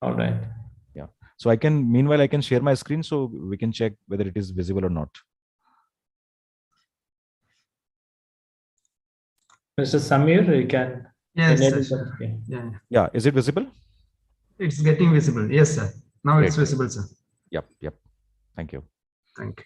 All right. Yeah. So meanwhile, I can share my screen so we can check whether it is visible or not. Mr. Samir, you can Yes, enable sir. the screen. Yeah, Yeah. Is it visible? it's getting visible. Yes, sir. Now it's Great. visible, sir. Yep. Yep. Thank you. Thank you.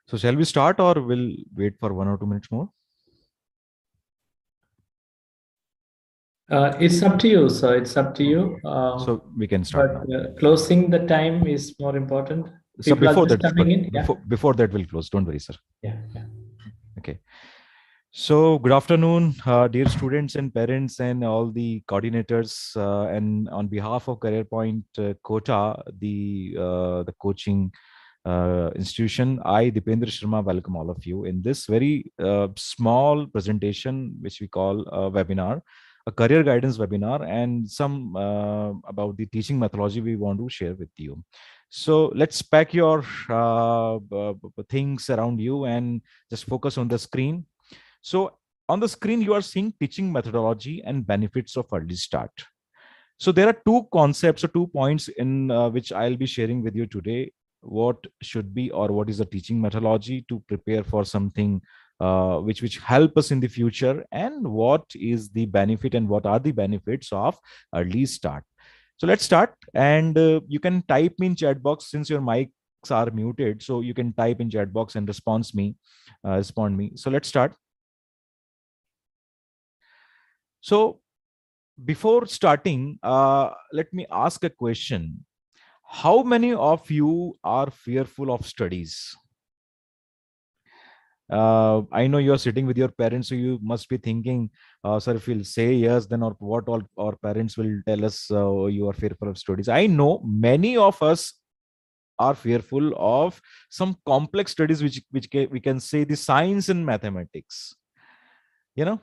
So shall we start or we'll wait for 1 or 2 minutes more? It's up to you, sir. It's up to you. So we can start But now. closing the time is more important. So People are before just that, coming in. Yeah. before that, we'll close. Don't worry, sir. Yeah. Yeah. Okay. So good afternoon, dear students and parents and all the coordinators. And on behalf of Career Point Kota, the coaching institution, I, Dipendra Sharma, welcome all of you in this very small presentation, which we call a webinar, a career guidance webinar, and some about the teaching methodology we want to share with you. So let's pack your things around you and just focus on the screen. So on the screen, you are seeing teaching methodology and benefits of early start. So there are two concepts or 2 points in which I'll be sharing with you today. What should be or what is the teaching methodology to prepare for something which help us in the future, and what is the benefit and what are the benefits of early start. So let's start, and you can type me in chat box since your mics are muted. So you can type in chat box and respond me. So let's start. So before starting, let me ask a question. How many of you are fearful of studies? I know you are sitting with your parents, so you must be thinking, sir, if we'll say yes, then or what all our parents will tell us you are fearful of studies. I know many of us are fearful of some complex studies, we can say the science and mathematics. You know,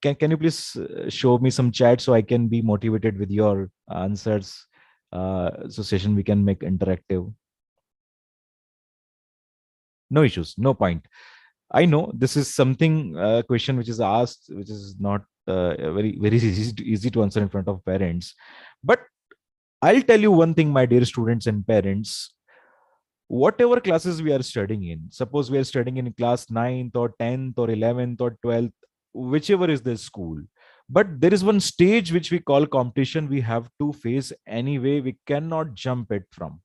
can you please show me some chat so I can be motivated with your answers? So session we can make interactive. No issues, no point. I know this is something question which is asked, which is not very easy to answer in front of parents. But I'll tell you one thing, my dear students and parents. Whatever classes we are studying in, suppose we are studying in class 9th or 10th or 11th or 12th, whichever is the school, but there is one stage which we call competition we have to face anyway, we cannot jump it from.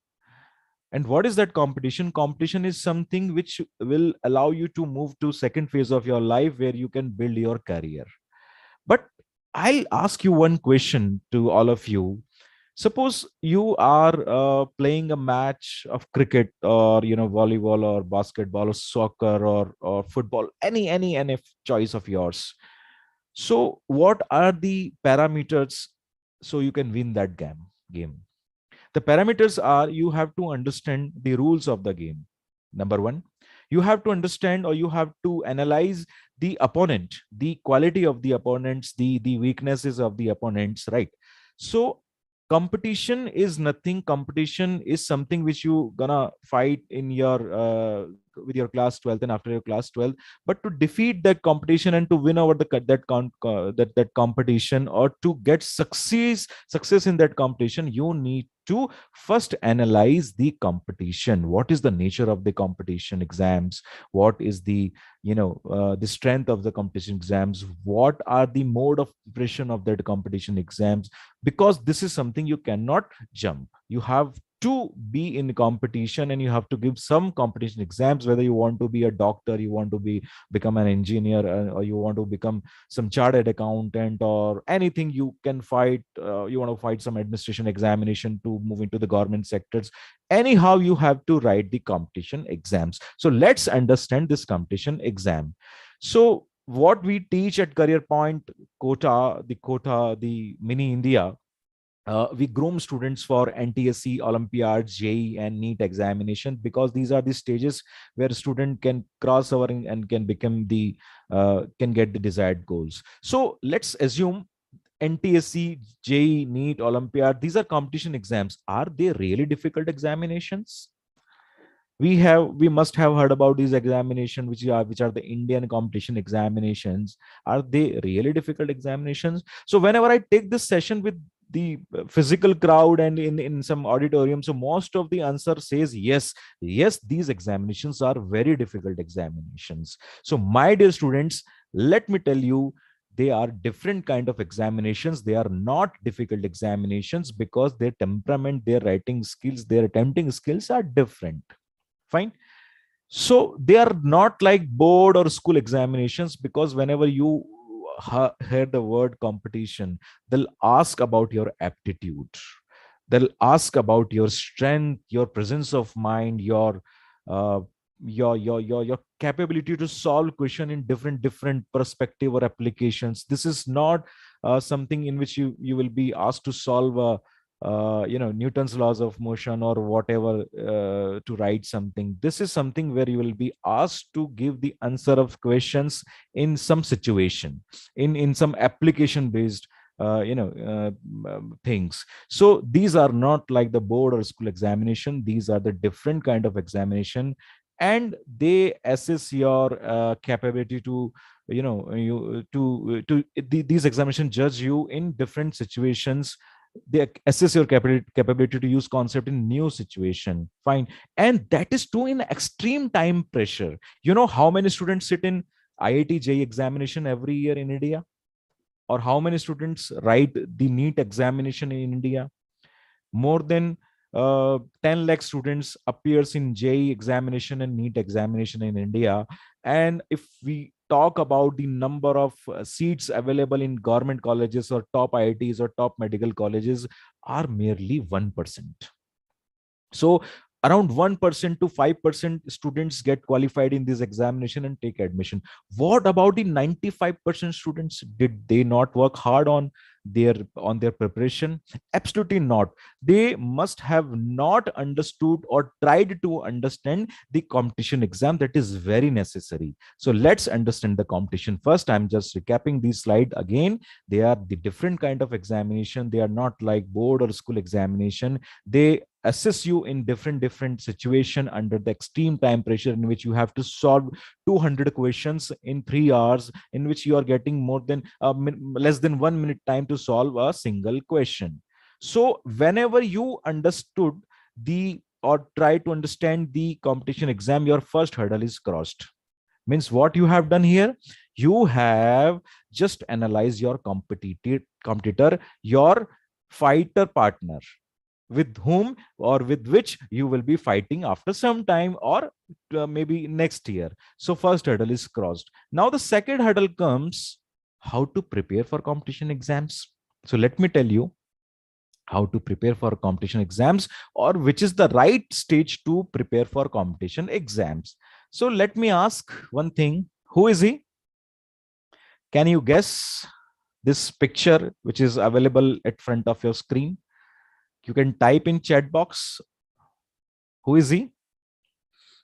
And what is that competition? Competition is something which will allow you to move to second phase of your life where you can build your career. But I'll ask you one question to all of you. Suppose you are playing a match of cricket, or volleyball or basketball or soccer or football, any choice of yours. So what are the parameters so you can win that game? The parameters are, you have to understand the rules of the game. Number one, you have to understand or you have to analyze the opponent, the quality of the opponents, the weaknesses of the opponents, right? So competition is nothing. Competition is something which you gonna fight in your with your class 12th and after your class 12th. But to defeat that competition and to win over that competition, or to get success in that competition, you need to first analyze the competition. What is the nature of the competition exams? What is the strength of the competition exams? What are the mode of preparation of that competition exams? Because this is something you cannot jump. You have to be in competition and you have to give some competition exams, whether you want to be a doctor, you want to become an engineer, or you want to become some chartered accountant or anything. You can fight, you want to fight some administration examination to move into the government sectors. Anyhow, you have to write the competition exams. So let's understand this competition exam. So what we teach at Career Point, Quota, the Mini India, we groom students for NTSC, Olympiads, JEE, and NEET examination, because these are the stages where a student can cross over and can become the can get the desired goals. So let's assume NTSC, JEE, NEET, Olympiad, these are competition exams. Are they really difficult examinations? We must have heard about these examinations, which are the Indian competition examinations. Are they really difficult examinations? So whenever I take this session with the physical crowd and in some auditorium, so most of the answer says yes. Yes, these examinations are very difficult examinations. So my dear students, let me tell you, they are different kind of examinations. They are not difficult examinations, because their temperament, their writing skills, their attempting skills are different. Fine. So they are not like board or school examinations, because whenever you hear the word competition, they'll ask about your aptitude, they'll ask about your strength, your presence of mind, uh, your capability to solve question in different perspective or applications. This is not something in which you will be asked to solve Newton's laws of motion or whatever, to write something. This is something where you will be asked to give the answer of questions in some situation, in some application based things. So these are not like the board or school examination. These are the different kind of examination, and they assess your capability to these examinations judge you in different situations. They assess your capability to use concept in new situation. Fine. And that is true in extreme time pressure. You know how many students sit in IIT JEE examination every year in India? Or how many students write the NEET examination in India? More than 10 lakh students appears in JEE examination and NEET examination in India. And if we talk about the number of seats available in government colleges or top IITs or top medical colleges, are merely 1%. So around 1% to 5% students get qualified in this examination and take admission. What about the 95% students? Did they not work hard on their preparation? Absolutely not. They must have not understood or tried to understand the competition exam that is very necessary. So let's understand the competition first. I'm just recapping this slide again. They are the different kind of examination. They are not like board or school examination. They assess you in different situation under the extreme time pressure, in which you have to solve 200 questions in 3 hours, in which you are getting more than less than 1 minute time to solve a single question. So whenever you understood the or try to understand the competition exam, your first hurdle is crossed. Means what you have done here, you have just analyzed your competitor, your fighter partner, with whom or with which you will be fighting after some time, or maybe next year. So first hurdle is crossed. Now the second hurdle comes, how to prepare for competition exams. So let me tell you how to prepare for competition exams, or which is the right stage to prepare for competition exams. So let me ask one thing. Who is he? Can you guess this picture which is available at front of your screen? You can type in chat box. Who is he?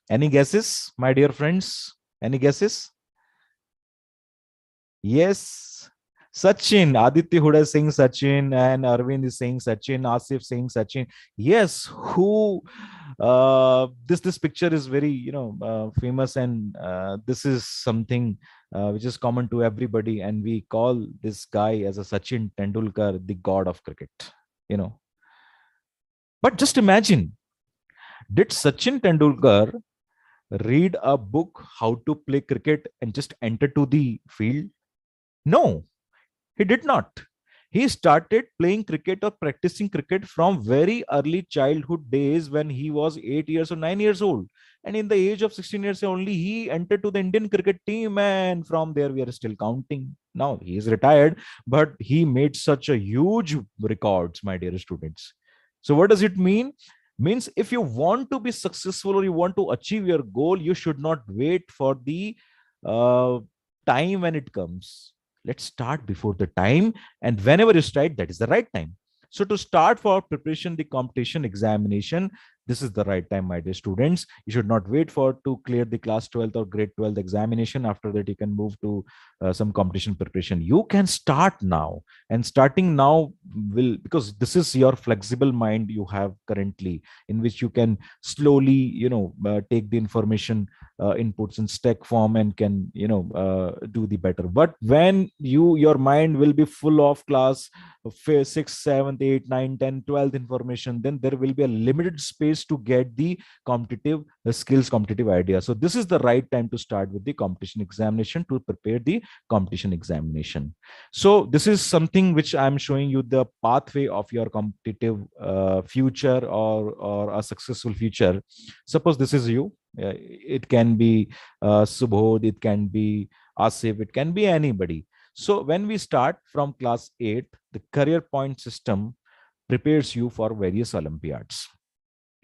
Any guesses, my dear friends? Any guesses? Yes. Sachin. Aditya Huda is saying Sachin, and Arvind is saying Sachin, Asif saying Sachin. Yes. Who? This picture is very famous, and this is something which is common to everybody, and we call this guy as a Sachin Tendulkar, the god of cricket. You know. But just imagine, did Sachin Tendulkar read a book how to play cricket and just enter to the field? No, he did not. He started playing cricket or practicing cricket from very early childhood days, when he was 8 years or 9 years old. And in the age of 16 years only, he entered to the Indian cricket team. And from there, we are still counting. Now he is retired, but he made such a huge records, my dear students. So what does it mean? Means if you want to be successful or you want to achieve your goal, you should not wait for the uh, time when it comes, let's start before the time, and whenever you start, that is the right time. So to start for preparation, the competition examination, this is the right time, my dear students. You should not wait for to clear the class 12th or grade 12th examination. After that, you can move to some competition preparation. You can start now, and starting now will, because this is your flexible mind you have currently, in which you can slowly, take the information inputs in stack form, and can, do the better. But when your mind will be full of class 6th, 7th, 8th, 9th, 10th, 12th information, then there will be a limited space to get the competitive skills, competitive idea. So this is the right time to start with the competition examination, to prepare the competition examination. So this is something which I'm showing you, the pathway of your competitive future, or a successful future. Suppose this is you. It can be Subodh, it can be Asif, it can be anybody. So when we start from class 8, the career point system prepares you for various Olympiads.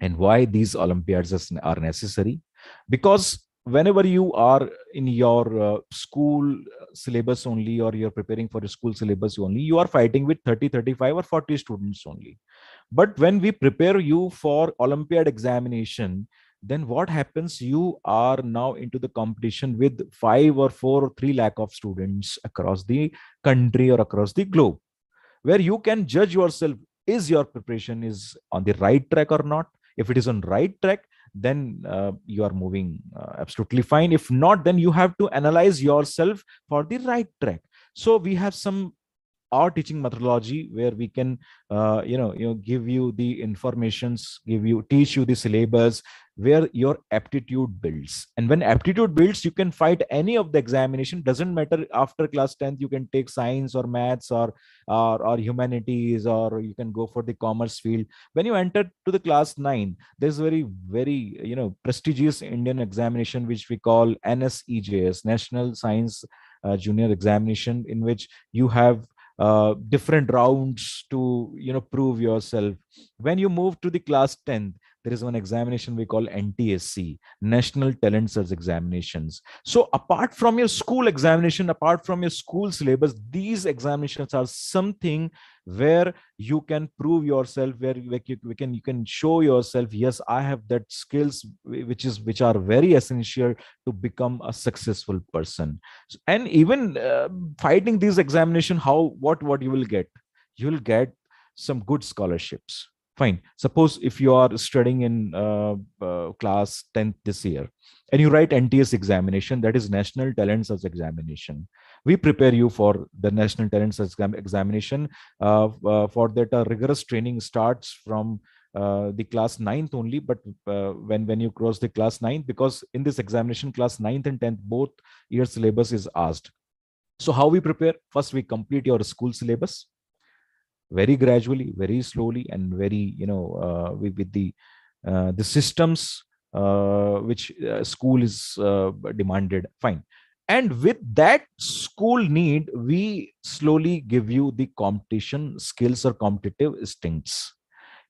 And why these Olympiads are necessary? Because whenever you are in your school syllabus only, or you're preparing for your school syllabus only, you are fighting with 30, 35, or 40 students only. But when we prepare you for Olympiad examination, then what happens? You are now into the competition with 5 or 4 or 3 lakh of students across the country or across the globe, where you can judge yourself, is your preparation is on the right track or not. If it is on right track, then you are moving absolutely fine. If not, then you have to analyze yourself for the right track. So we have some our teaching methodology, where we can give you the informations, teach you the syllabus, where your aptitude builds. And when aptitude builds, you can fight any of the examination. Doesn't matter, after class 10th you can take science or maths, or humanities, or you can go for the commerce field. When you enter to the class 9, there's very, very prestigious Indian examination, which we call NSEJS, National Science Junior Examination, in which you have different rounds to prove yourself. When you move to the class 10th, there is one examination we call NTSC, National Talent Search Examinations. So apart from your school examination, apart from your school syllabus, these examinations are something where you can prove yourself, where you can show yourself, yes, I have that skills, which are very essential to become a successful person. And even fighting these examination, what you will get, you will get some good scholarships. Fine, suppose if you are studying in class 10th this year, and you write NTS examination, that is National Talent Search Examination. We prepare you for the National Talent Search examination. For that, rigorous training starts from the class 9th only. But when you cross the class 9th, because in this examination, class 9th and 10th, both year syllabus is asked. So how we prepare? First, we complete your school syllabus very gradually, very slowly, and very with the systems which school is demanded. Fine. And with that school need, we slowly give you the competition skills or competitive instincts.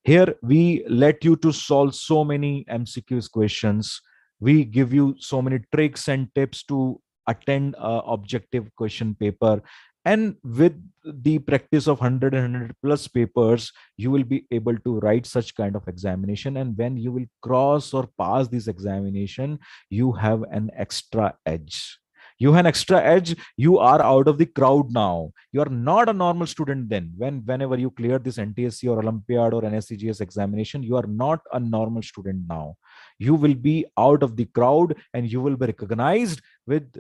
Here we let you to solve so many MCQs questions. We give you so many tricks and tips to attend a objective question paper. And with the practice of 100 and 100 plus papers, you will be able to write such kind of examination. And when you will cross or pass this examination, you have an extra edge. You have an extra edge. You are out of the crowd now. You are not a normal student then. Whenever you clear this NTSC or Olympiad or NSCGS examination, you are not a normal student now. You will be out of the crowd, and you will be recognized with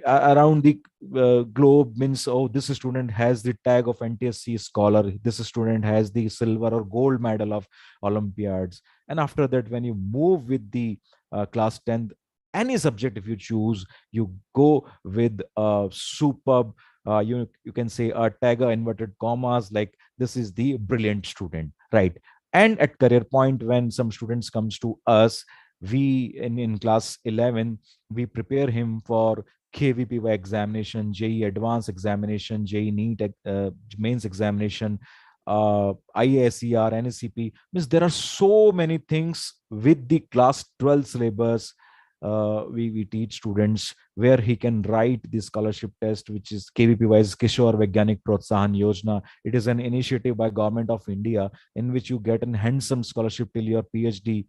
around the globe. Means, oh, this student has the tag of NTSC scholar, this student has the silver or gold medal of Olympiads. And after that, when you move with the class 10th, any subject if you choose, you go with a superb you can say a tagger inverted commas, like this is the brilliant student, right? And at career point, when some students comes to us, we in class 11, we prepare him for KVPY examination, JE advanced examination, JE NEET mains examination, IASER, NSCP. Means there are so many things with the class 12 syllabus. we teach students where he can write the scholarship test, which is KVPY's Kishore Vaigyanik Protsahan Yojana. It is an initiative by Government of India in which you get a handsome scholarship till your PhD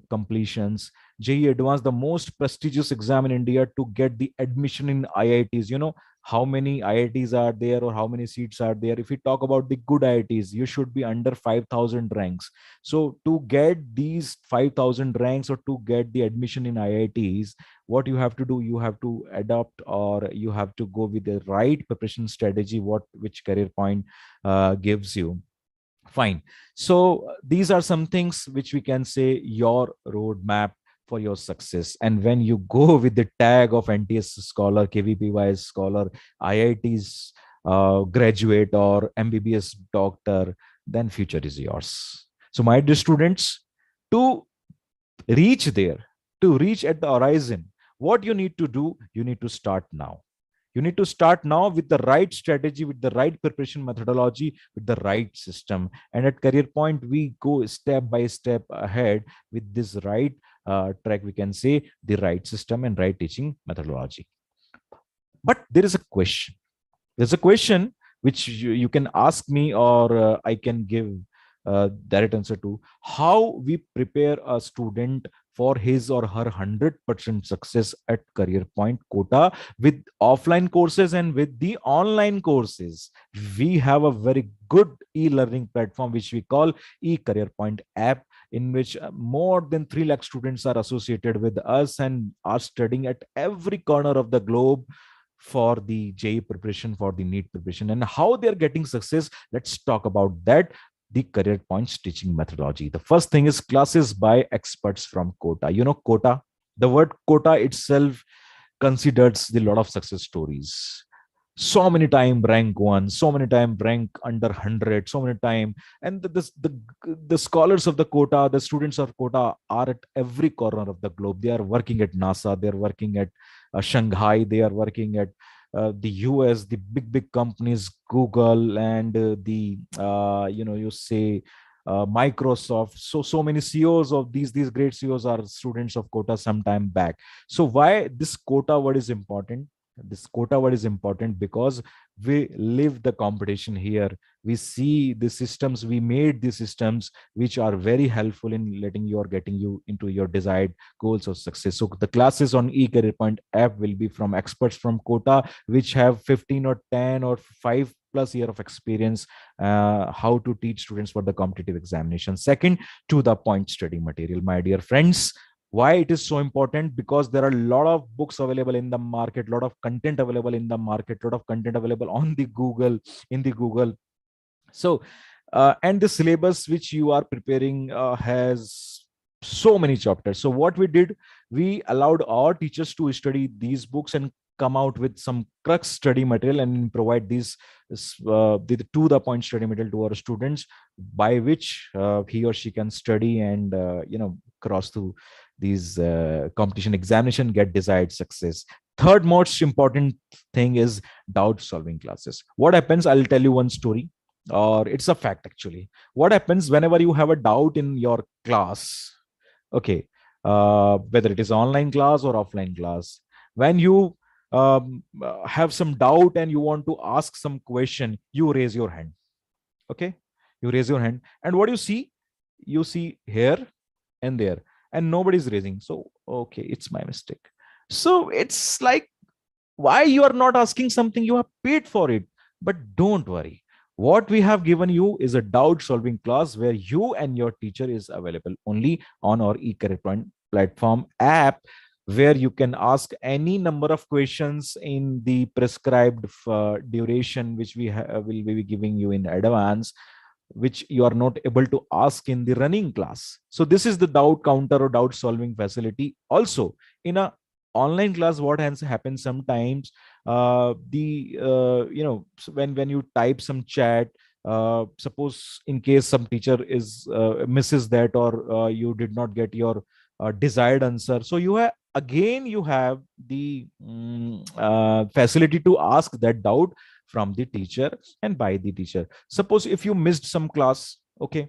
completions. JEE Advanced, the most prestigious exam in India to get the admission in IITs. You know how many IITs are there or how many seats are there. If we talk about the good IITs, you should be under 5,000 ranks. So to get these 5,000 ranks or to get the admission in IITs, what you have to do, you have to adopt or you have to go with the right preparation strategy, which Career Point gives you. Fine. So these are some things which we can say your roadmap for your success. And when you go with the tag of NTS scholar, KVPY scholar, IIT's graduate or MBBS doctor, then future is yours. So my dear students, to reach there, to reach at the horizon, what you need to do, you need to start now. You need to start now with the right strategy, with the right preparation methodology, with the right system. And at Career Point, we go step by step ahead with this right track, we can say the right system and right teaching methodology. But there is a question. There's a question which you can ask me or I can give direct answer to. How we prepare a student for his or her 100% success at Career Point quota with offline courses and with the online courses. We have a very good e-learning platform which we call e-Career Point app, in which more than 3 lakh students are associated with us and are studying at every corner of the globe for the JEE preparation, for the NEET preparation, and how they're getting success. Let's talk about that. The Career Points teaching methodology. The first thing is classes by experts from quota. You know, quota, the word quota itself considers the lot of success stories. So many time rank one, so many time rank under 100, so many time. And the scholars of the quota, the students of quota are at every corner of the globe. They are working at NASA, they are working at Shanghai, they are working at the US, the big companies, Google, and you say Microsoft. So many CEOs of these great CEOs are students of quota some time back. So why this quota word is important? This quota word is important because we live the competition here. We see the systems, we made the systems which are very helpful in letting you or getting you into your desired goals of success. So the classes on eCareer Point app will be from experts from quota, which have 15 or 10 or 5+ year of experience, how to teach students for the competitive examination. Second, to the point study material. My dear friends, why it is so important? Because there are a lot of books available in the market, lot of content available in the market, lot of content available on the Google, in the Google. So and the syllabus which you are preparing has so many chapters. So what we did, we allowed our teachers to study these books and come out with some crux study material and provide these the to the point study material to our students, by which he or she can study and cross through these competition examination, get desired success. Third most important thing is doubt solving classes. What happens, I'll tell you one story, or it's a fact actually. What happens whenever you have a doubt in your class, okay, whether it is online class or offline class, when you have some doubt and you want to ask some question, you raise your hand. Okay, you raise your hand, and what you see here and there, and nobody's raising. So okay, it's my mistake. So it's like, why you are not asking something? You have paid for it. But don't worry, what we have given you is a doubt solving class where you and your teacher is available only on our eCareer Point platform app, where you can ask any number of questions in the prescribed duration, which will be giving you in advance, which you are not able to ask in the running class. So this is the doubt counter or doubt solving facility. Also, in a online class, what happens sometimes, when you type some chat, suppose in case some teacher is misses that, or you did not get your desired answer, so you have the facility to ask that doubt from the teacher and by the teacher. Suppose if you missed some class, okay,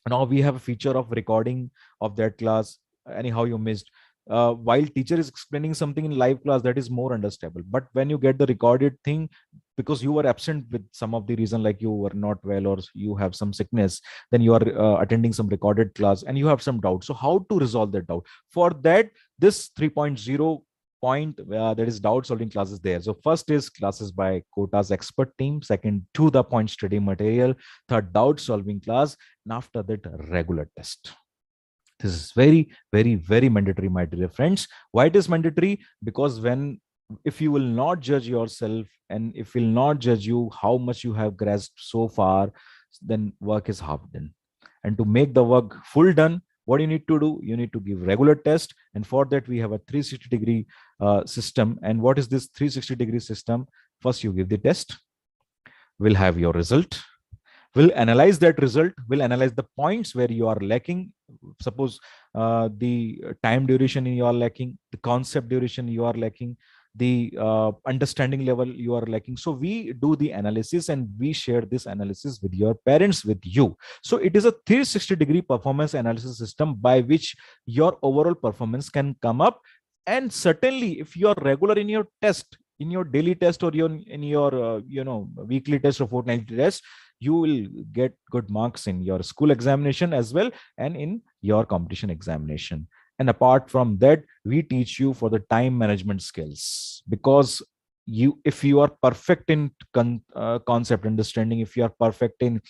now we have a feature of recording of that class, anyhow you missed. while teacher is explaining something in live class, that is more understandable. But when you get the recorded thing, because you were absent with some of the reason, like you were not well or you have some sickness, then you are attending some recorded class and you have some doubt. So how to resolve that doubt? For that, this 3.0 point, that is doubt solving classes there. So first is classes by quotas expert team, second to the point study material, third doubt solving class, and after that regular test. This is very, very, very mandatory, my dear friends. Why it is mandatory? Because when, if you will not judge yourself and if will not judge you how much you have grasped so far, then work is half done. And to make the work full done, what you need to do? You need to give regular test, and for that we have a 360-degree system. And what is this 360-degree system? First, you give the test. We'll have your result. We'll analyze that result. We'll analyze the points where you are lacking. Suppose the time duration you are lacking, the concept duration you are lacking, the understanding level you are lacking. So we do the analysis and we share this analysis with your parents, with you. So it is a 360-degree performance analysis system by which your overall performance can come up. And certainly if you are regular in your test, in your daily test, or in your weekly test or fortnightly test, you will get good marks in your school examination as well, and in your competition examination. And apart from that, we teach you for the time management skills, because if you are perfect in concept understanding, if you are perfect in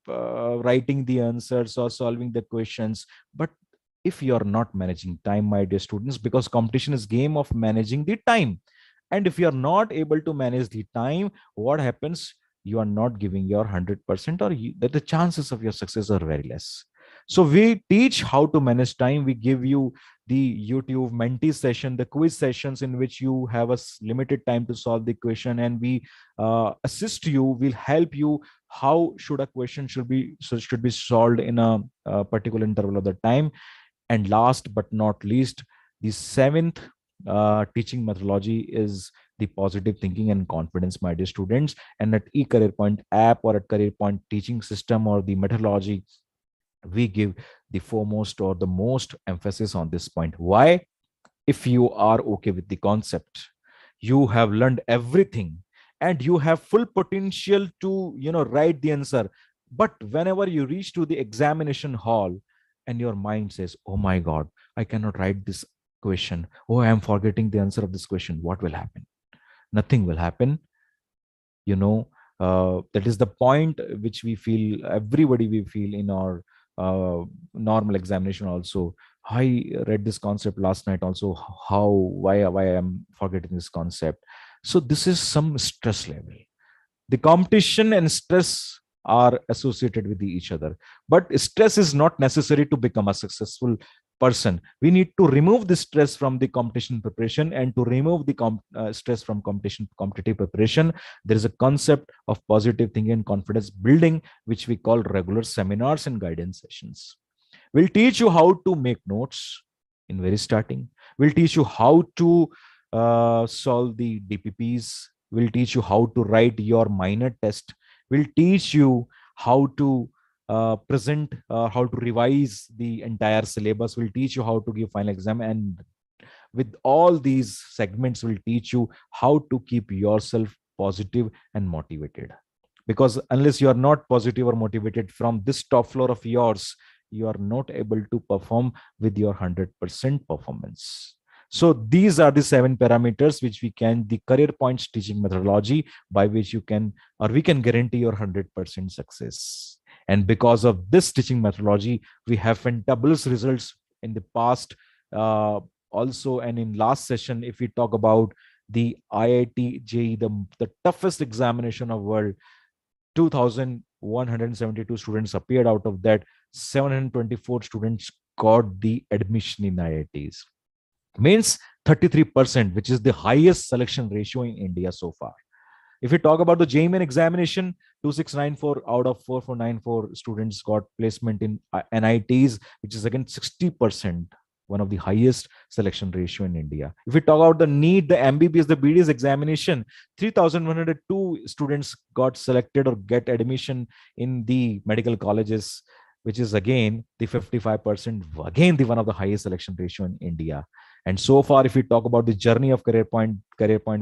writing the answers or solving the questions, but if you are not managing time, my dear students, because competition is game of managing the time, and if you are not able to manage the time, what happens? You are not giving your 100%, or that the chances of your success are very less. So we teach how to manage time. We give you the YouTube mentee session, the quiz sessions, in which you have a limited time to solve the question, and we assist you. We'll help you how should a question should be solved in a particular interval of the time. And last but not least, the seventh teaching methodology is the positive thinking and confidence, my dear students. And at eCareer Point app or at Career Point teaching system or the methodology, we give the foremost or the most emphasis on this point. Why? If you are okay with the concept, you have learned everything, and you have full potential to write the answer. But whenever you reach to the examination hall and your mind says, oh my god, I cannot write this question, oh, I am forgetting the answer of this question, what will happen? Nothing will happen. That is the point which we feel, everybody we feel in our normal examination also. I read this concept last night also, why I am forgetting this concept. So this is some stress level. The competition and stress are associated with each other, but stress is not necessary to become a successful person. We need to remove the stress from the competition preparation, and to remove the stress from competitive preparation, there is a concept of positive thinking and confidence building, which we call regular seminars and guidance sessions. We'll teach you how to make notes in very starting. We'll teach you how to solve the DPPs. We'll teach you how to write your minor test. We'll teach you how to present, how to revise the entire syllabus. We'll teach you how to give final exam. And with all these segments, we'll teach you how to keep yourself positive and motivated. Because unless you are not positive or motivated from this top floor of yours, you are not able to perform with your 100% performance. So these are the 7 parameters which we can, the career points teaching methodology, by which you can, or we can guarantee your 100% success. And because of this teaching methodology, we have fantabulous results in the past also. And in last session, if we talk about the IIT JEE, the toughest examination of world, 2,172 students appeared. Out of that, 724 students got the admission in IITs. Means 33%, which is the highest selection ratio in India so far. If we talk about the JEE examination, 2694 out of 4494 students got placement in NITs, which is again 60%, one of the highest selection ratio in India. If we talk about the NEET, the MBBS, the BDS examination, 3,102 students got selected or get admission in the medical colleges. which is again the 55%, again the one of the highest selection ratio in India. And so far, if we talk about the journey of Career Point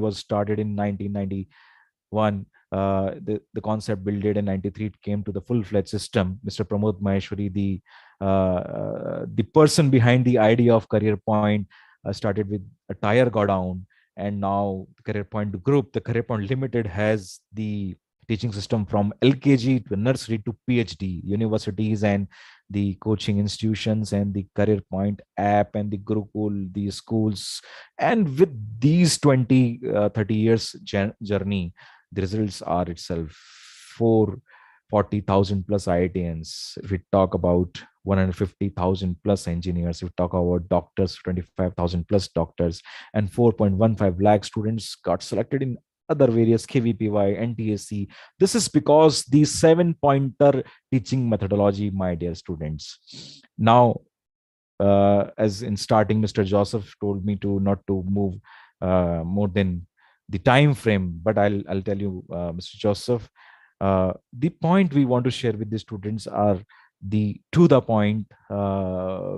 was started in 1991. The concept built in 93, it came to the full-fledged system. Mr. Pramod Maheshwari, the person behind the idea of Career Point, started with a tire godown, and now the Career Point Group, the Career Point Limited, has the teaching system from LKG to nursery to PhD, universities and the coaching institutions, and the Career Point app, and the Gurukul, the schools. And with these 20, 30 years journey, the results are itself 440,000 plus IITians. If we talk about 150,000 plus engineers, if we talk about doctors, 25,000 plus doctors, and 4.15 lakh students got selected in other various KVPY, NTSC. This is because the 7-pointer teaching methodology, my dear students. Now, as in starting, Mr. Joseph told me to not to move more than the time frame, but I'll tell you, Mr. Joseph, the point we want to share with the students are the to the point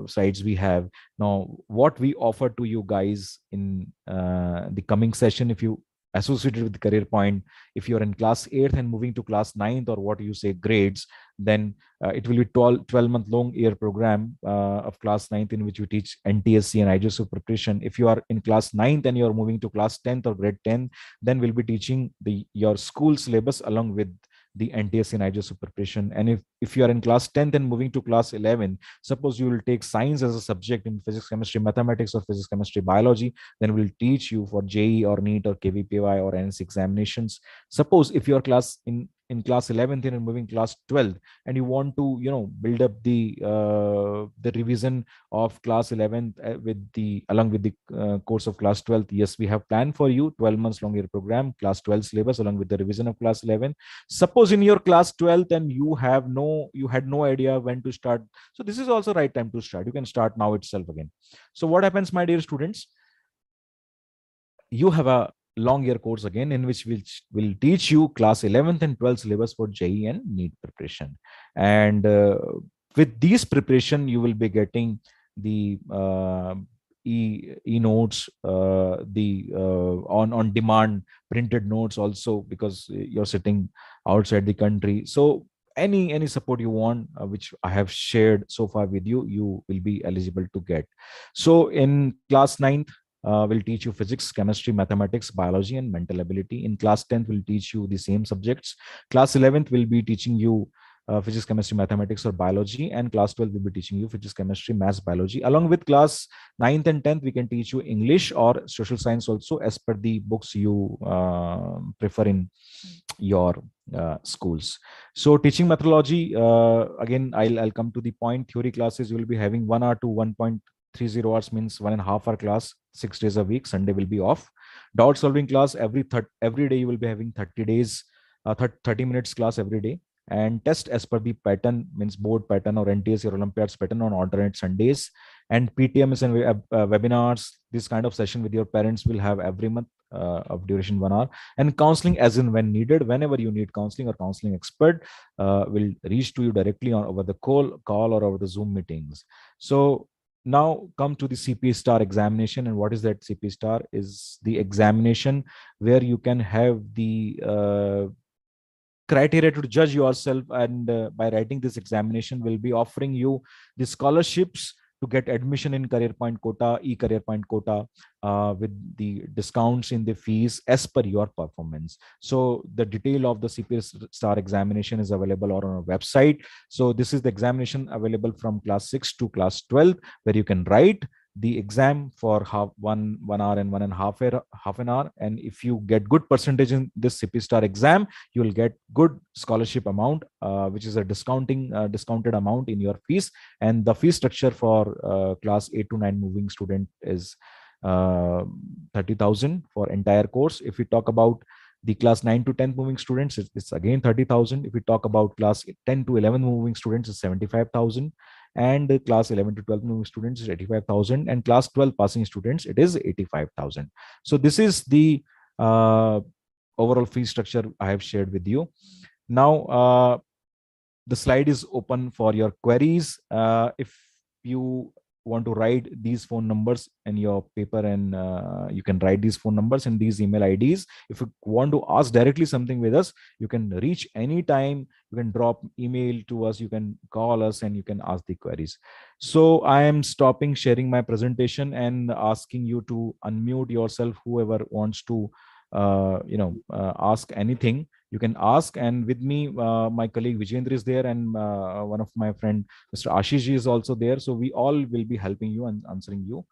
sides we have. Now, what we offer to you guys in the coming session, if you associated with the Career Point, if you're in class 8th and moving to class 9th, or what you say grades, then it will be 12 month long year program of class 9th, in which you teach NTSC and IGSO preparation. If you are in class 9th and you're moving to class 10th or grade 10, then we'll be teaching your school syllabus along with the NTSC and IGSO preparation. And if you are in class 10th and moving to class 11, suppose you will take science as a subject in physics, chemistry, mathematics, or physics, chemistry, biology, then we'll teach you for JEE or NEET or KVPY or NS examinations. Suppose if you are in class 11th and moving class 12th, and you want to build up the revision of class 11th along with the course of class 12th, yes, we have planned for you 12 months long year program, class 12 syllabus along with the revision of class 11. Suppose in your class 12th and you had no idea when to start, so this is also right time to start. You can start now itself again. So what happens, my dear students? You have a long year course again, in which will teach you class 11th and 12th syllabus for JEE and NEET preparation. And with these preparation, you will be getting the e-notes, the on demand printed notes also, because you're sitting outside the country. So any support you want, which I have shared so far with you, you will be eligible to get. So in class 9th, will teach you physics, chemistry, mathematics, biology, and mental ability. In class 10th, will teach you the same subjects. Class 11th will be teaching you physics, chemistry, mathematics, or biology. And class 12 will be teaching you physics, chemistry, maths, biology. Along with class 9th and 10th, we can teach you English or social science also, as per the books you prefer in your schools. So teaching methodology, again, I'll come to the point. Theory classes, you will be having 1 hour to 1.30 hours, means 1.5 hour class, 6 days a week. Sunday will be off. Doubt solving class every day. You will be having 30 days, 30 minutes class every day. And test as per the pattern, means board pattern or NTS or Olympiads pattern, on alternate Sundays. And PTMs and webinars, this kind of session with your parents will have every month, of duration 1 hour. And counseling as in when needed. Whenever you need counseling or counseling expert will reach to you directly over the call or over the Zoom meetings. So now come to the CPA Star examination. And what is that? CPA Star is the examination where you can have the criteria to judge yourself, and by writing this examination, will be offering you the scholarships to get admission in Career Point quota, e-Career Point quota, with the discounts in the fees as per your performance. So the detail of the CPA Star examination is available on our website. So this is the examination available from class 6 to class 12, where you can write the exam for one hour and 1.5 half an hour. And if you get good percentage in this CP Star exam, you will get good scholarship amount, which is a discounted amount in your fees. And the fee structure for class 8 to 9 moving student is 30,000 for entire course. If we talk about the class 9 to 10 moving students, it's again 30,000. If we talk about class 10 to 11 moving students, it's 75,000. And class 11 to 12 moving students is 85,000. And class 12 passing students, it is 85,000. So this is the overall fee structure I have shared with you. Now, the slide is open for your queries. If you want to write these phone numbers in your paper, and you can write these phone numbers and these email IDs. If you want to ask directly something with us, you can reach anytime. You can drop email to us, you can call us, and you can ask the queries. So I am stopping sharing my presentation and asking you to unmute yourself. Whoever wants to ask anything, you can ask. And with me, my colleague Vijendra is there, and one of my friend Mr. Ashish is also there. So we all will be helping you and answering you.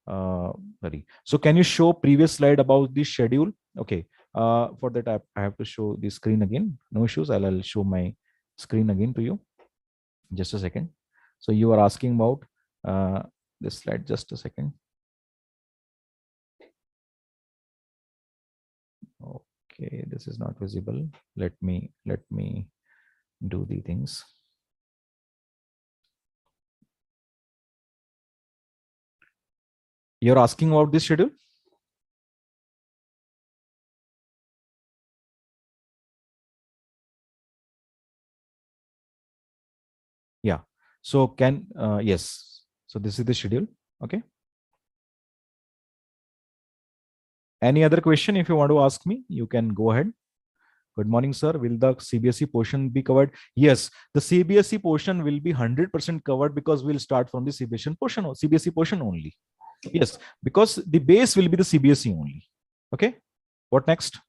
Sorry. So can you show previous slide about the schedule? Okay. For that, I have to show the screen again. No issues. I'll show my screen again to you. Just a second. So you are asking about this slide. Just a second. Okay, this is not visible. Let me do the things. You're asking about this schedule? Yeah. So yes. So this is the schedule. Okay. Any other question? If you want to ask me, you can go ahead. Good morning, sir. Will the CBSE portion be covered? Yes, the CBSE portion will be 100% covered, because we'll start from the CBSE portion only. Yes, because the base will be the CBSE only. Okay. What next?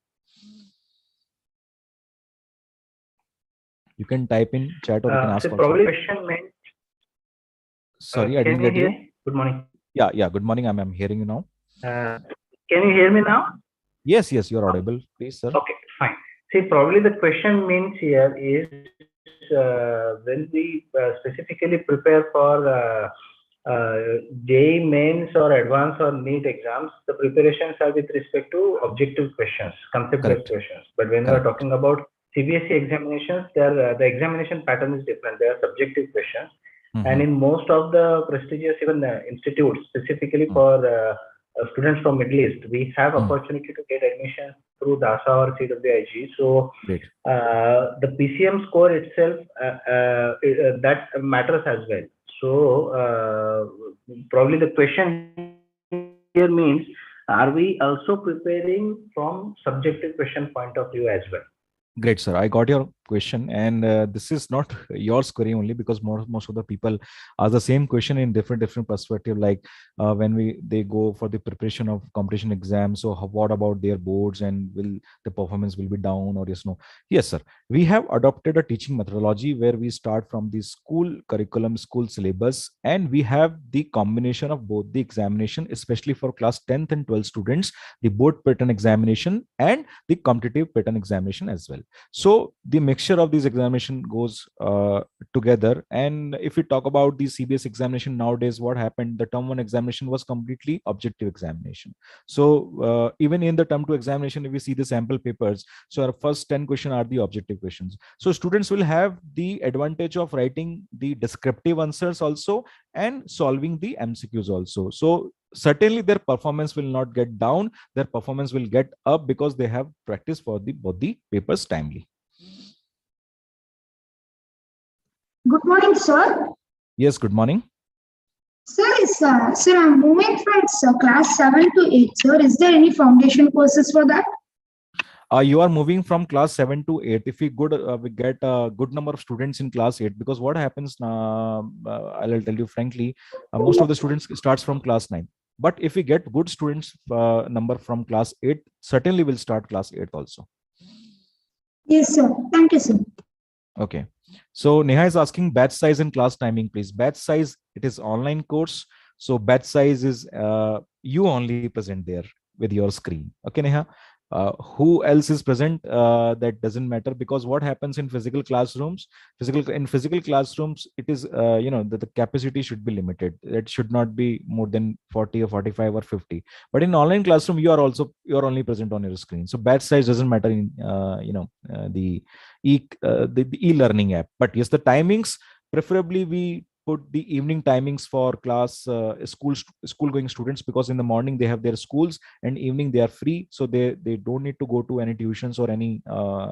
You can type in chat, or you can ask. So probably question meant. Sorry, I didn't get you. Good morning. Yeah. Good morning. I'm hearing you now. Can you hear me now? Yes, you're audible. Please, sir. Okay, fine. See, probably the question means here is when we specifically prepare for JEE mains or advanced or NEET exams, the preparations are with respect to objective questions, concept-based questions. But when we are talking about CBSE examinations, the examination pattern is different. They are subjective questions. And in most of the prestigious even institutes, specifically for students from Middle East, we have opportunity to get admission through DASA or CWIG. So the PCM score itself, that matters as well. So probably the question here means, are we also preparing from subjective question point of view as well? Great, sir. I got your question, and this is not yours query only, because most of the people ask the same question in different perspective. Like when they go for the preparation of competition exams, so what about their boards, and will the performance will be down, or yes, no? Yes, sir. We have adopted a teaching methodology where we start from the school curriculum, school syllabus, and we have the combination of both the examination, especially for class 10th and 12th students, the board pattern examination and the competitive pattern examination as well. So the mixture of these examination goes together. And if we talk about the CBS examination nowadays, what happened? The term 1 examination was completely objective examination. So even in the term 2 examination, if we see the sample papers, so our first 10 questions are the objective questions. So students will have the advantage of writing the descriptive answers also and solving the MCQs also. So certainly their performance will not get down, their performance will get up, because they have practiced for both the papers timely. Good morning, sir. Yes, good morning. Sir, I'm moving from class 7 to 8, sir. Is there any foundation courses for that? You are moving from class 7 to 8. If we get a good number of students in class 8, because what happens, I'll tell you frankly, most of the students starts from class 9. But if we get good students number from class 8, certainly we'll start class 8 also. Yes, sir. Thank you, sir. Okay. So Neha is asking batch size and class timing, please. Batch size, it is online course. So batch size is you only present there with your screen. Okay, Neha. Who else is present, that doesn't matter, because what happens in physical classrooms, it is the capacity should be limited. It should not be more than 40 or 45 or 50. But in online classroom, you're only present on your screen. So batch size doesn't matter in the e-learning app. But yes, the timings, preferably we put the evening timings for class school going students, because in the morning they have their schools and evening they are free, so they don't need to go to any tuitions or any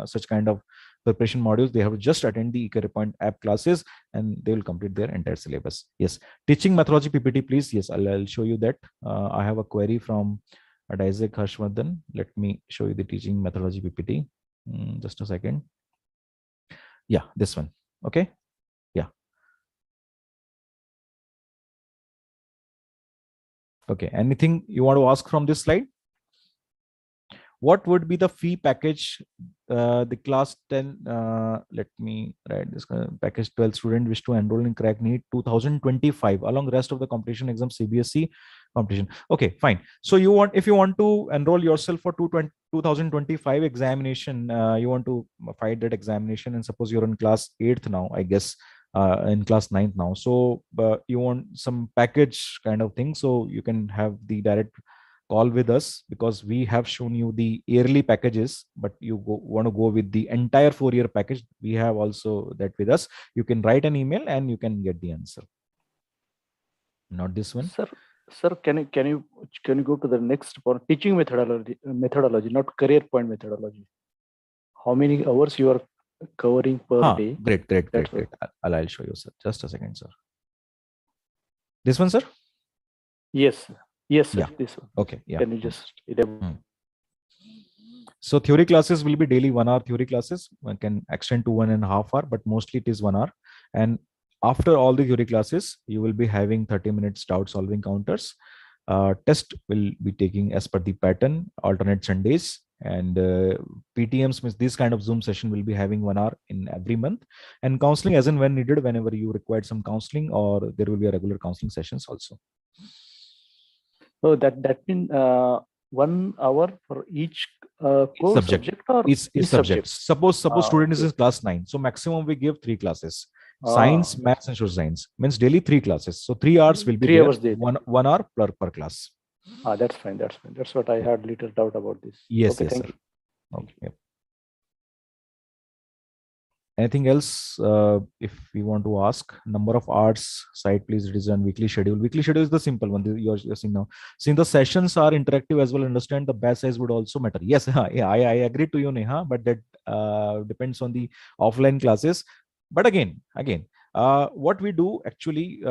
such kind of preparation modules. They have to just attend the EcarePoint app classes and they will complete their entire syllabus. Yes, teaching methodology PPT, please. Yes, I'll show you that. I have a query from Isaac Harshvardhan. Let me show you the teaching methodology PPT. Just a second. Yeah, this one. Okay. Yeah. Okay. Anything you want to ask from this slide? What would be the fee package? The class 10, let me write this. Package 12 student wish to enroll in crack NEET 2025 along rest of the competition exam CBSE competition. Okay, fine. So if you want to enroll yourself for 2025 examination, you want to fight that examination, and suppose you're in class 8th now, I guess, in class 9th now. So you want some package kind of thing, so you can have the direct call with us, because we have shown you the yearly packages, but you want to go with the entire 4-year package. We have also that with us. You can write an email and you can get the answer. Not this one. Sir, can you go to the next for teaching methodology, not career point methodology? How many hours you are covering per day? Great. I'll show you, sir. Just a second, sir. This one, sir? Yes, sir. Yeah. This one. Okay. Yeah. Can you just So theory classes will be daily 1 hour theory classes. One can extend to 1.5 hours, but mostly it is 1 hour. And after all the theory classes, you will be having 30 minutes doubt solving counters. Test will be taking as per the pattern, alternate Sundays, and PTMs means this kind of Zoom session will be having 1 hour in every month, and counseling as and when needed, whenever you require some counseling, or there will be a regular counseling sessions also. So that means 1 hour for each course subject or each subject. Suppose student is in class 9, so maximum we give 3 classes. Science, maths, and social science means daily 3 classes. So 3 hours will be 3 hours daily. 1 hour per class. That's fine. That's what I had little doubt about this. Yes, okay, yes, thank sir. you. Okay. Yep. Anything else? If we want to ask, number of hours site, please. It is on weekly schedule. Weekly schedule is the simple one you're seeing now. Since the sessions are interactive as well, understand the batch size would also matter. Yes, yeah, I agree to you, Neha, but that depends on the offline classes. But again, what we do actually,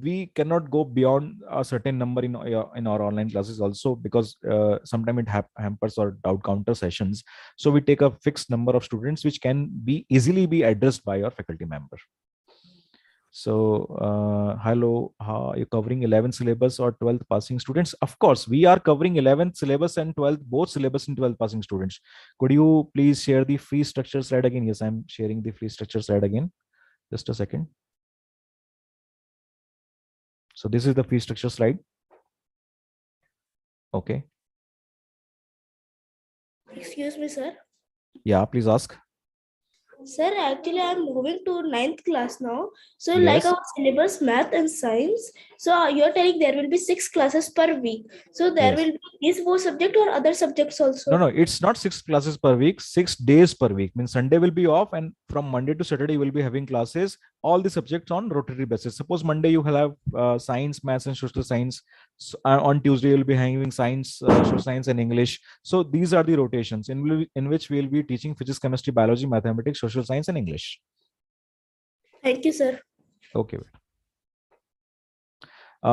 we cannot go beyond a certain number in our online classes also, because sometimes it hampers our doubt counter sessions. So we take a fixed number of students which can be easily be addressed by your faculty member. So hello, are you covering 11th syllabus or 12th passing students? Of course, we are covering 11th syllabus and 12th, both syllabus and 12th passing students. Could you please share the fee structure slide again? Yes, I'm sharing the fee structure slide again. Just a second. So this is the fee structure slide. Okay. Excuse me, sir. Yeah, please ask. Sir, actually, I'm moving to 9th class now. So, Yes. like our syllabus, math and science. So, you're telling there will be 6 classes per week. So, there Yes. will be these 4 subjects or other subjects also? No, it's not 6 classes per week, 6 days per week. Means Sunday will be off, and from Monday to Saturday, you will be having classes, all the subjects on rotatory basis. Suppose Monday you will have science, maths, and social science. So, on Tuesday, you will be having science, social science, and English. So these are the rotations in which we will be teaching physics, chemistry, biology, mathematics, social science, and English. Thank you, sir. Okay.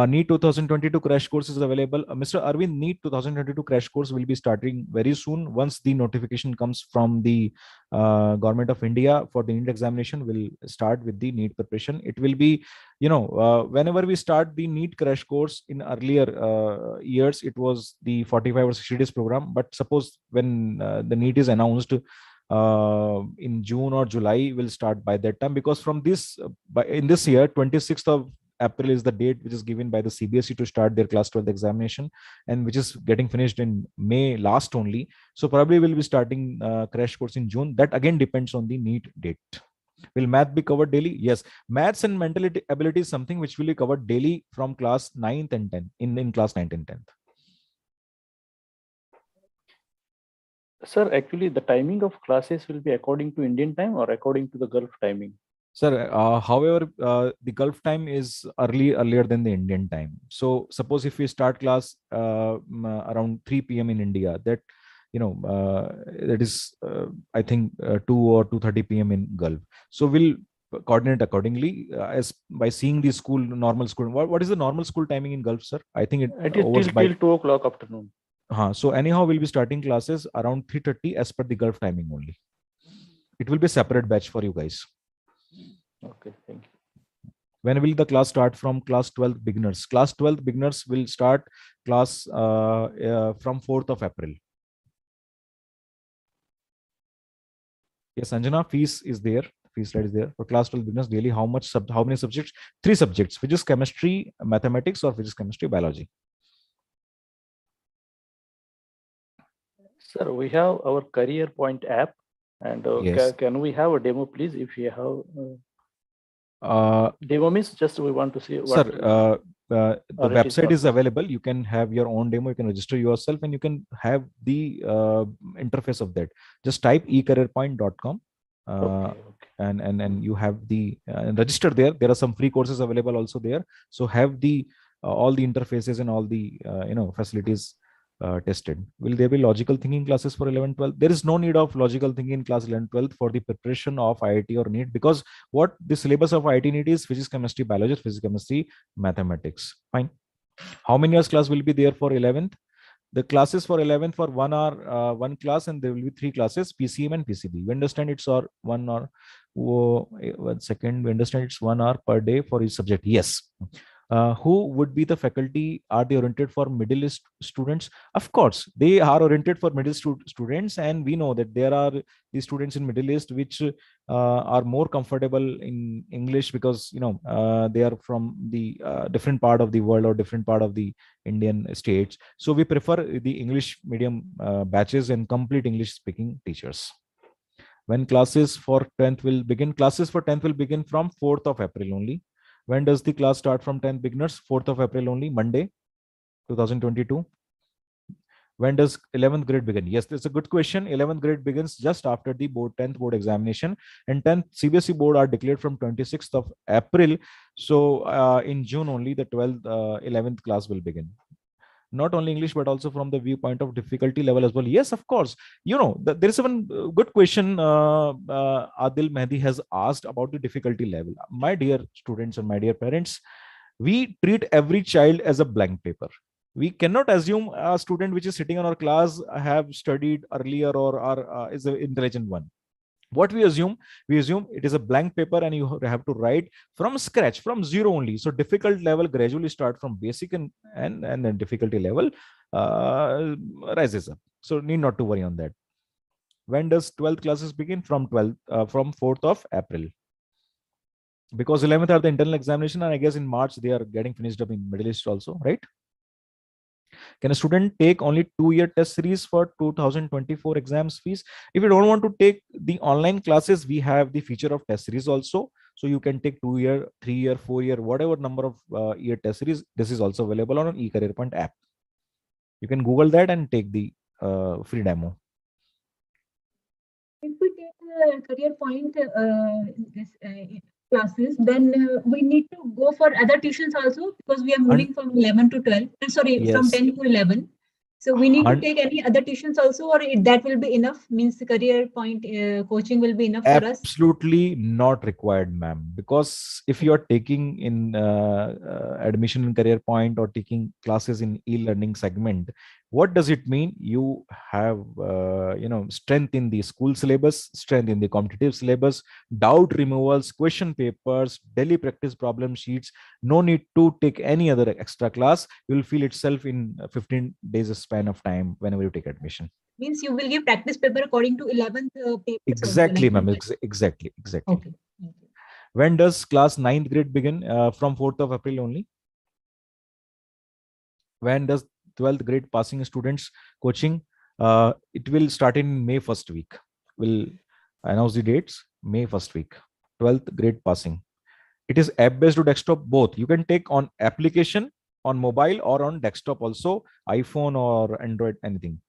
NEET 2022 crash course is available. Mr. Arvind, NEET 2022 crash course will be starting very soon. Once the notification comes from the government of India for the NEET examination, we'll start with the NEET preparation. It will be, whenever we start the NEET crash course in earlier years, it was the 45 or 60 days program. But suppose when the NEET is announced in June or July, will start by that time, because from this, in this year, 26th of April is the date which is given by the CBSE to start their class 12th examination, and which is getting finished in May last only. So probably we'll be starting crash course in June. That again depends on the NEET date. Will math be covered daily? Yes. Maths and mental ability is something which will be covered daily from class 9th and 10th, in class 9th and 10th. Sir, actually, the timing of classes will be according to Indian time or according to the Gulf timing? Sir, however, the Gulf time is earlier than the Indian time. So suppose if we start class around 3 p.m. in India, that that is I think 2 or 2:30 p.m. in Gulf. So we'll coordinate accordingly as by seeing the school normal school. What is the normal school timing in Gulf, sir? I think It is overs by. till 2 o'clock afternoon. So anyhow, we'll be starting classes around 3:30 as per the Gulf timing only. It will be a separate batch for you guys. Okay, thank you. When will the class start from class 12 beginners? Class 12 beginners will start class from 4th of April. Yes, Anjana, fees is there. Fees slide is there for class 12 beginners. Daily, how many subjects? 3 subjects: physics, chemistry, mathematics, or physics, chemistry, biology. Sir, we have our Career Point app, and Yes. can we have a demo, please? If you have demo means just we want to see what. Sir, the or it is website is possible. available. You can have your own demo. You can register yourself, and you can have the interface of that. Just type ecareerpoint.com. Okay. And you have the register there. There are some free courses available also there. So have the all the interfaces and all the facilities tested. Will there be logical thinking classes for 11 12? There is no need of logical thinking in class 11 12 for the preparation of IIT or NEET, because what the syllabus of IIT NEET is physics, chemistry, biology, physics, chemistry, mathematics. Fine. How many years class will be there for 11th? The classes for 11th for 1 hour, one class, and there will be 3 classes, PCM and PCB. We understand it's or 1 hour. 1 second. We understand it's 1 hour per day for each subject. Yes. Who would be the faculty? Are they oriented for Middle East students? Of course, they are oriented for Middle students, and we know that there are the students in Middle East which are more comfortable in English because they are from the different part of the world or different part of the Indian states. So we prefer the English medium batches and complete English speaking teachers. When classes for 10th will begin? Classes for 10th will begin from 4th of April only. When does the class start from 10th beginners? 4th of April only, Monday, 2022. When does 11th grade begin? Yes, that's a good question. 11th grade begins just after the 10th board examination, and 10th CBSE board are declared from 26th of April. So in June only, the 12th, 11th class will begin. Not only English, but also from the viewpoint of difficulty level as well. Yes, of course. There is one good question Adil Mehdi has asked about the difficulty level. My dear students and my dear parents, we treat every child as a blank paper. We cannot assume a student which is sitting on our class have studied earlier or is an intelligent one. What we assume it is a blank paper and you have to write from scratch, from zero only. So difficult level gradually start from basic and then difficulty level rises up. So need not to worry on that. When does 12th classes begin? From 4th of April, because 11th are the internal examination, and I guess in March they are getting finished up in Middle East also, right? Can a student take only 2-year test series for 2024 exams fees? If you don't want to take the online classes, we have the feature of test series also. So you can take 2-year, 3-year, 4-year, whatever number of year test series. This is also available on an eCareerPoint app. You can Google that and take the free demo. If we take Career Point classes, then we need to go for other tuitions also, because we are moving from 11 to 12. Sorry, Yes. from 10 to 11. So we need to take any other tuitions also, or that will be enough? Means the Career Point coaching will be enough for us? Absolutely not required, ma'am. Because if you are taking in admission in Career Point or taking classes in e-learning segment, what does it mean? You have strength in the school syllabus, strength in the competitive syllabus, doubt removals, question papers, daily practice problem sheets. No need to take any other extra class. You will feel itself in 15 days span of time whenever you take admission. Means you will give practice paper according to 11th paper. Exactly, ma'am. Exactly. Okay. When does class 9th grade begin? From 4th of April only. When does 12th grade passing students coaching? It will start in May 1st week. We'll announce the dates. May 1st week. 12th grade passing. It is app based to desktop, both. You can take on application, on mobile, or on desktop also, iPhone or Android, anything.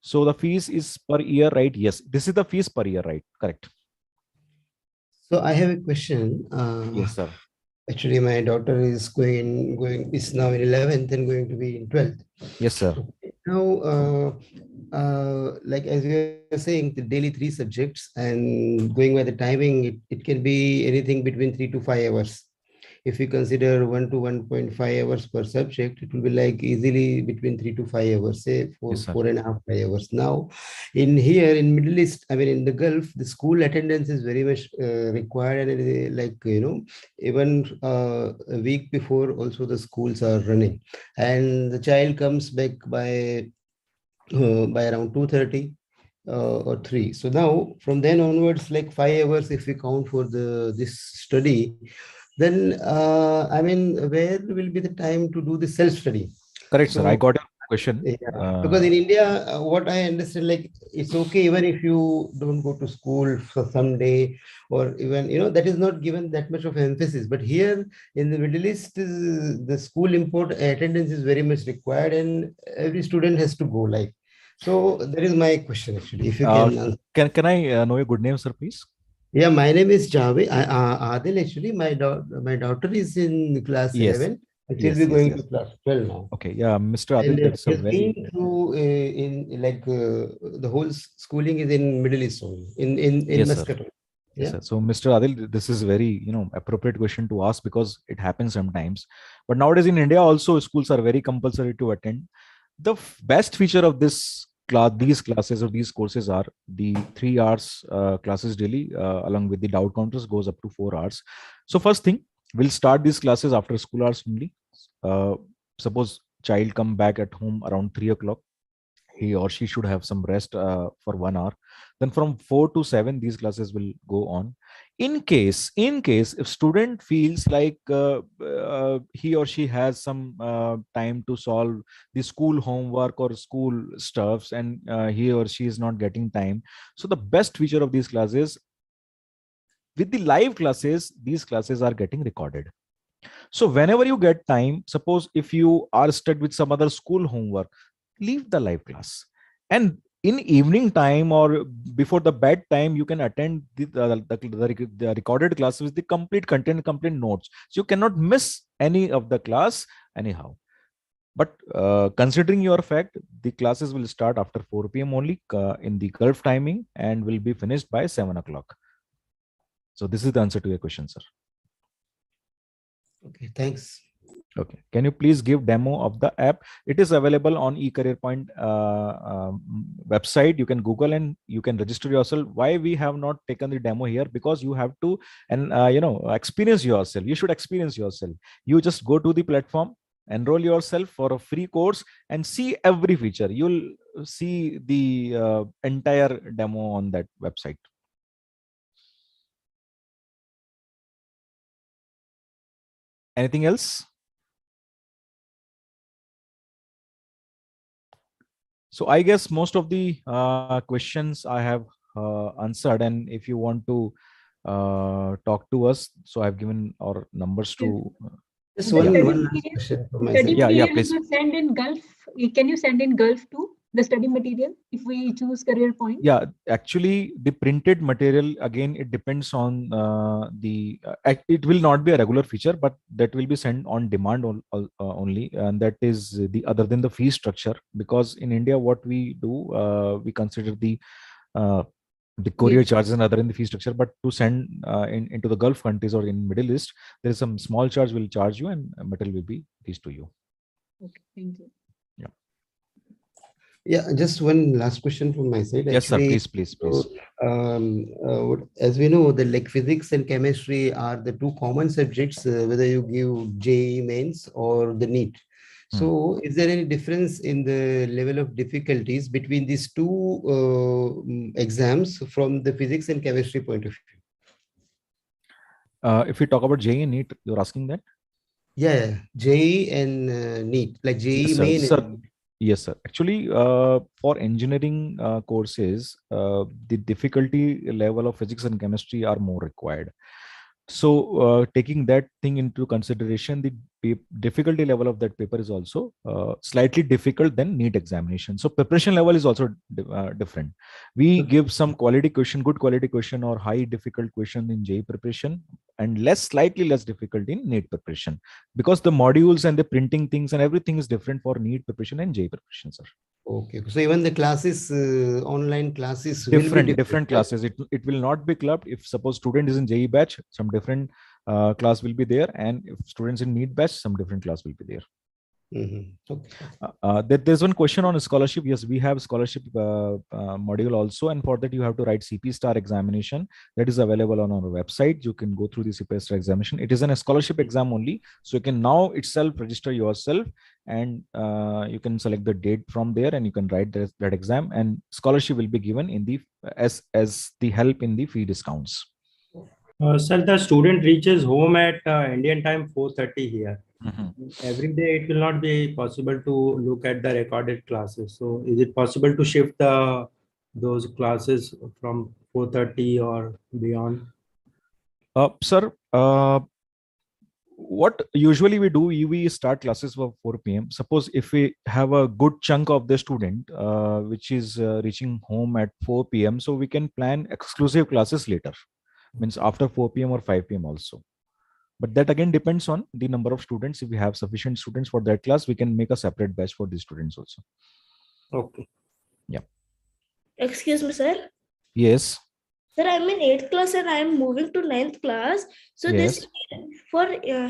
So the fees is per year, right? Yes, this is the fees per year, right? Correct. So I have a question. Yes, sir. Actually, my daughter is is now in 11th and going to be in 12th. Yes, sir. Now, like as we are saying, the daily 3 subjects, and going by the timing, it can be anything between 3 to 5 hours. If we consider 1 to 1.5 hours per subject, it will be like easily between 3 to 5 hours, say Yes, sir. 4.5 5 hours. Now, in here in Middle East, I mean in the Gulf, the school attendance is very much required, and like even a week before also the schools are running, and the child comes back by around 2:30 or 3. So now from then onwards, like 5 hours, if we count for this study, then I mean, where will be the time to do the self-study? Correct, sir. I So got your question. yeah, because in India, what I understand, like it's okay even if you don't go to school for some day, or even that is not given that much of emphasis. But here in the Middle East, the school import attendance is very much required, and every student has to go. Like, so that is my question actually. If you can answer. Can I know your good name, sir, please? Yeah, my name is Javed. Adil, actually, my daughter is in class Yes. 11. And she'll Yes, be yes, going yes. to class 12 now. Okay, yeah, Mr. Adil, And that's a he's very been through the whole schooling is in Middle East only, in yes, sir. Muscat. Yes, Yeah. sir. So, Mr. Adil, this is very appropriate question to ask because it happens sometimes. But nowadays in India also schools are very compulsory to attend. The best feature of these classes or these courses are the 3 hours classes daily, along with the doubt counters goes up to 4 hours. So first thing, we'll start these classes after school hours only. Suppose child come back at home around 3 o'clock, he or she should have some rest for 1 hour. Then from 4 to 7 these classes will go on. In case if student feels like he or she has some time to solve the school homework or school stuffs, and he or she is not getting time, so the best feature of these classes, with the live classes, these classes are getting recorded. So whenever you get time, suppose if you are stuck with some other school homework, leave the live class, and in evening time or before the bed time, you can attend the recorded class with the complete content, complete notes. So you cannot miss any of the class anyhow. But considering your fact, the classes will start after 4 p.m. only in the Gulf timing and will be finished by 7 o'clock. So this is the answer to your question, sir. Okay, thanks. Okay. Can you please give demo of the app? It is available on eCareerPoint website. You can Google and you can register yourself. Why we have not taken the demo here? Because you have to experience yourself. You should experience yourself. You just go to the platform, enroll yourself for a free course, and see every feature. You'll see the entire demo on that website. Anything else? So I guess most of the questions I have answered, and if you want to talk to us, so I've given our numbers to. Just The one study last material- question from my Study side. Yeah, material please. you send in Gulf. Can you send in Gulf too? The study material, if we choose career point. Yeah, actually, the printed material, again, it depends on it will not be a regular feature, but that will be sent on demand only, and that is the other than the fee structure. Because in India, what we do, we consider the courier Yes. charges and other in the fee structure, but to send into the Gulf countries or in Middle East, there is some small charge will charge you, and material will be reached to you. Okay, thank you. Yeah, just one last question from my side. Yes, sir. Actually, Please. as we know, the like physics and chemistry are the two common subjects, whether you give JEE mains or the NEET. So, is there any difference in the level of difficulties between these two exams from the physics and chemistry point of view? If we talk about JEE and NEET, you're asking that? Yeah, JEE and NEET, like JEE Yes, sir. main. Sir, yes, sir. Actually, for engineering courses, the difficulty level of physics and chemistry are more required. So taking that thing into consideration, the difficulty level of that paper is also slightly difficult than NEET examination. So preparation level is also different. We give some quality question, good quality question or high difficult question in JEE preparation, and slightly less difficult in NEET preparation, because the modules and the printing things and everything is different for NEET preparation and JEE preparation, sir. Okay. So even the classes, online classes will be different classes. It will not be clubbed. If suppose student is in JEE batch, some different class will be there, and if students in NEET batch, some different class will be there. Okay. There's one question on scholarship. Yes, we have scholarship module also, and for that you have to write CP Star examination. That is available on our website. You can go through the CP Star examination. It is a scholarship exam only, so you can now itself register yourself, and you can select the date from there, and you can write that exam, and scholarship will be given in the as the help in the fee discounts. Sir, the student reaches home at Indian time 4:30 here. Every day it will not be possible to look at the recorded classes. So is it possible to shift those classes from 4:30 or beyond? Sir, what usually we do, we start classes for 4 p.m. Suppose if we have a good chunk of the student which is reaching home at 4 p.m, so we can plan exclusive classes later, means after 4 p.m or 5 p.m also. But that again depends on the number of students. If we have sufficient students for that class, we can make a separate batch for these students also. Okay. Yeah. Excuse me, sir. Yes. Sir, I'm in 8th class and I'm moving to 9th class. So Yes. this, for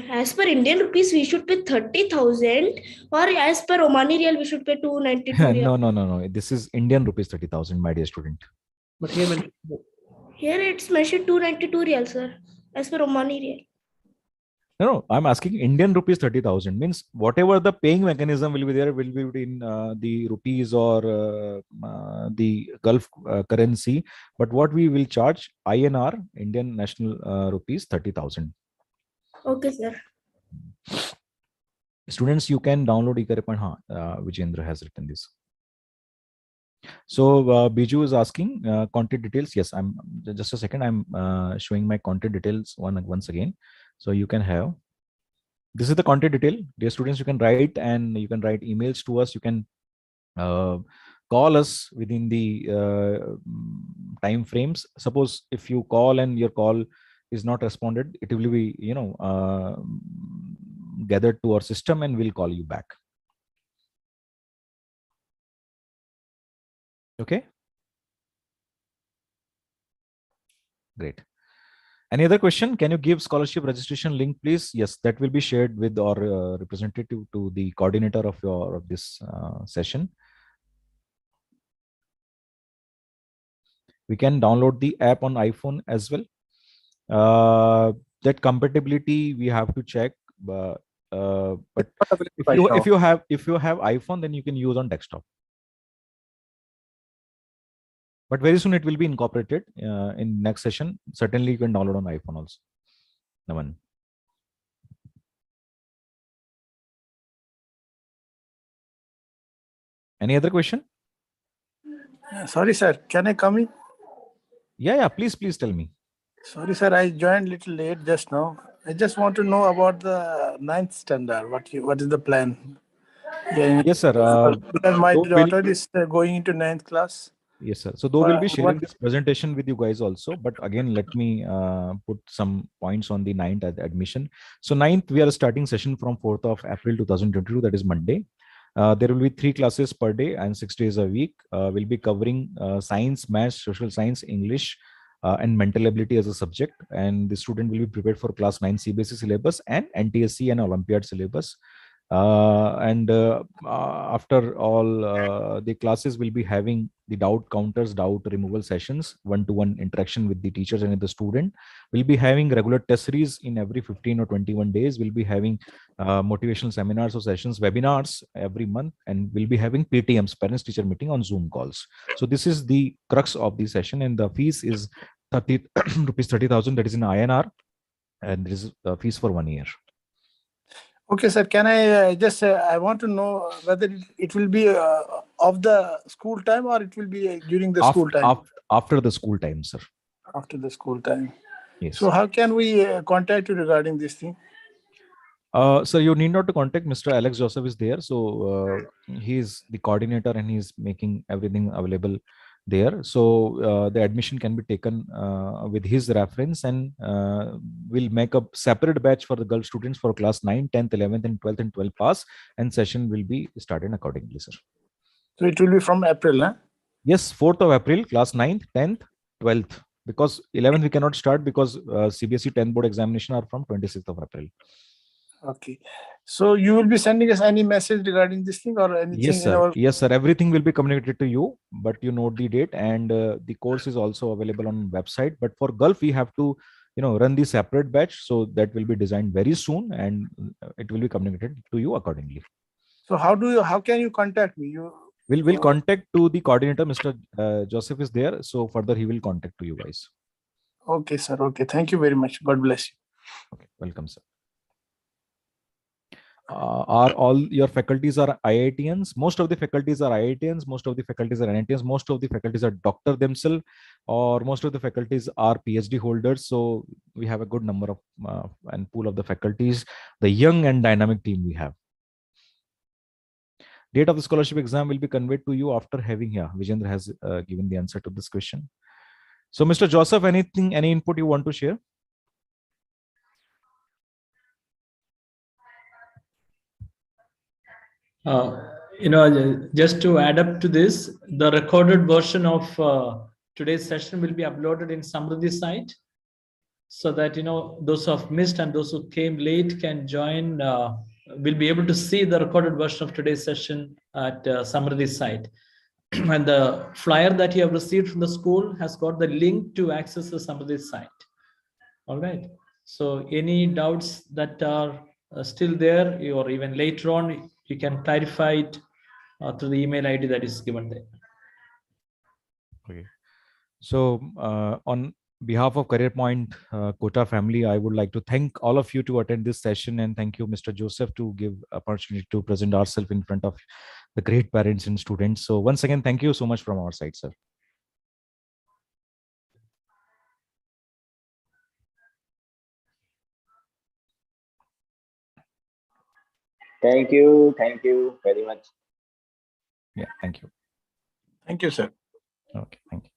as per Indian rupees, we should pay 30,000, or as per Omani real, we should pay 292 real. No. This is Indian rupees 30,000, my dear student. But here it's mentioned 292 real, sir, as per Omani real. No, I'm asking Indian rupees 30,000, means whatever the paying mechanism will be there will be in the rupees or the Gulf currency. But what we will charge INR, Indian national rupees 30,000. Okay, sir. Students, you can download eCareer. Vijendra has written this. So Biju is asking contact details. Yes, I'm just a second. I'm showing my contact details once again. So you can have, this is the contact detail. Dear students, you can write, and you can write emails to us. You can call us within the time frames. Suppose if you call and your call is not responded, it will be, gathered to our system and we'll call you back. Okay. Great. Any other question? Can you give scholarship registration link, please? Yes, that will be shared with our representative to the coordinator of this session. We can download the app on iPhone as well. That compatibility we have to check. But if you have iPhone, then you can use on desktop. But very soon it will be incorporated in next session. Certainly you can download on iPhone also. Naman. Any other question? Sorry, sir. Can I come in? Yeah. Please tell me. Sorry, sir. I joined a little late just now. I just want to know about the 9th standard. What is the plan? Yes, sir. Because my daughter is going into 9th class. Yes, sir. So though we'll be sharing this presentation with you guys also, but again, let me put some points on the 9th admission. So 9th, we are starting session from 4th of April 2022, that is Monday. There will be 3 classes per day and 6 days a week. We'll be covering science, maths, social science, English, and mental ability as a subject. And the student will be prepared for class 9 CBSE syllabus and NTSC and Olympiad syllabus. After all the classes will be having the doubt counters, doubt removal sessions, one-to-one interaction with the teachers and the student. We'll be having regular test series in every 15 or 21 days. We'll be having motivational seminars or sessions, webinars every month, and we'll be having PTMs, parents teacher meeting, on Zoom calls. So this is the crux of the session, and the fees is rupees 30,000, that is in INR, and this is the fees for 1 year. Okay, sir. Can I just, I want to know whether it will be of the school time or it will be during the school time? After the school time, sir. After the school time. Yes. So how can we contact you regarding this thing? So you need not to contact Mr. Alex Joseph is there. So he is the coordinator and he is making everything available there. So the admission can be taken with his reference, and we'll make a separate batch for the girl students for class 9, 10th, 11th and 12th and 12 pass, and session will be started accordingly, sir. So it will be from April, huh? Yes, 4th of April, class 9th, 10th, 12th. Because 11th we cannot start because CBSE 10th board examination are from 26th of April. Okay. So you will be sending us any message regarding this thing or anything? Yes, sir. Yes, sir. Everything will be communicated to you, but you note the date, and the course is also available on website. But for Gulf, we have to, run the separate batch. So that will be designed very soon, and it will be communicated to you accordingly. So how can you contact me? We'll contact to the coordinator, Mr. Joseph is there. So further, he will contact to you guys. Okay, sir. Okay. Thank you very much. God bless you. Okay. Welcome, sir. Are all your faculties are IITians? Most of the faculties are IITians. Most of the faculties are NITians. Most of the faculties are doctor themselves, or most of the faculties are PhD holders. So we have a good number of and pool of the faculties. The young and dynamic team we have. Date of the scholarship exam will be conveyed to you after having here. Vijendra has given the answer to this question. So, Mr. Joseph, any input you want to share? Just to add up to this, the recorded version of today's session will be uploaded in Samriddhi site, so that those who have missed and those who came late can join. Will be able to see the recorded version of today's session at Samriddhi site. And the flyer that you have received from the school has got the link to access the Samriddhi site. All right. So any doubts that are still there, or even later on, you can clarify it through the email ID that is given there. Okay. So on behalf of Career Point Kota family, I would like to thank all of you to attend this session, and thank you, Mr. Joseph, to give opportunity to present ourselves in front of the great parents and students. So once again, thank you so much from our side, sir. Thank you very much. Yeah, thank you. Thank you, sir. Okay, thank you.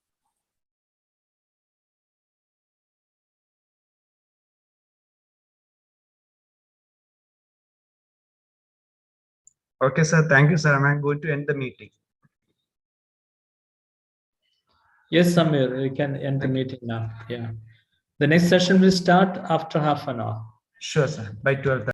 Okay, sir. Thank you, sir. I'm going to end the meeting. Yes, Samir, you can end the meeting now. Yeah. The next session will start after half an hour. Sure, sir. By 12:30.